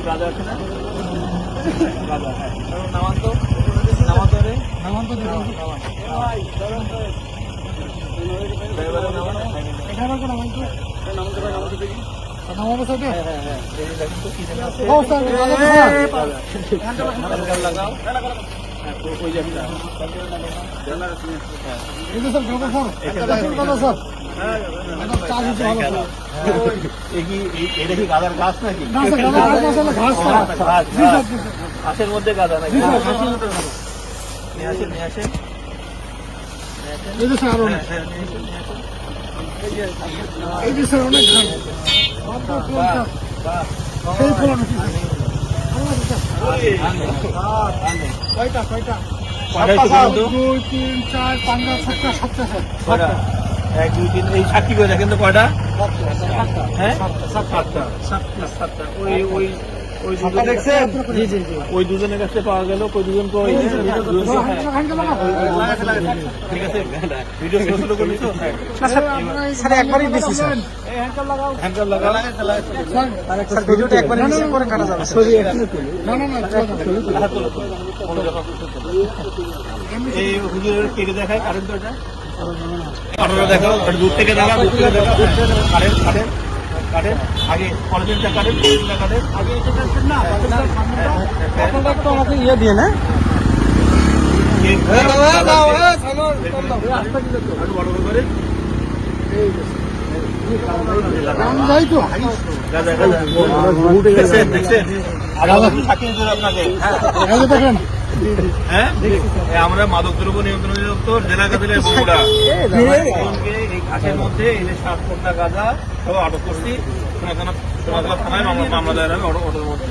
গাঁজা আছে না? গাঁজা, হ্যাঁ। নামান্ত নামান্ত রে নামান্ত নামাবো স্যার। হ্যাঁ হ্যাঁ হ্যাঁ, দেখুন তো কি যেন আছে। লাগাও ওই জায়গাটা। এই তো স্যার খবর ফোন কথা স্যার। এটা কি গাঁদার গাছ নাকি? ঘাসের মধ্যে গাঁদা নাকি? নিয়ে আসেন নিয়ে আসেন। এই যে স্যার অনেক কয়টা কয়টা 2 3 4 5 6 7 1 2 3 এই 7টি করে দেখেন তো কয়টা? হ্যাঁ 7টা। ওই দুজন দেখছেন? জি জি জি, ওই দুজনের কাছে পাওয়া গেল। ওই দুজন ঠিক আছে, ভিডিও শুরু করে দিছো স্যার। একবারই দিছি স্যার। এই হ্যান্ডকাপ লাগাও স্যার। ভিডিওটা একবারই দিছি, পরে কাটা যাবে। সরি না না না, এই হুজুরের কেটে দেখায় কারেন্ট। এটা কারেন্ট দেখাও, দূর থেকে দেখাও, দূর থেকে দেখাও। কারেন্ট আগে পলিথিনটা কাটেন, আগে এটা কাটছেন না। আপনারা তো আমাকে ইয়ে দিয়ে না বড় করে হ্যাঁ। আমরা মাদক দ্রব্য নিয়ন্ত্রণ অধিদপ্তর জেলা কাদের বগুড়া এই ঘাসের মধ্যে এই যে 7 কোটা গাঁজা সব আটক করছি। সোনাতলা থানায় মামলা দায়ের হবে অটোর মধ্যে।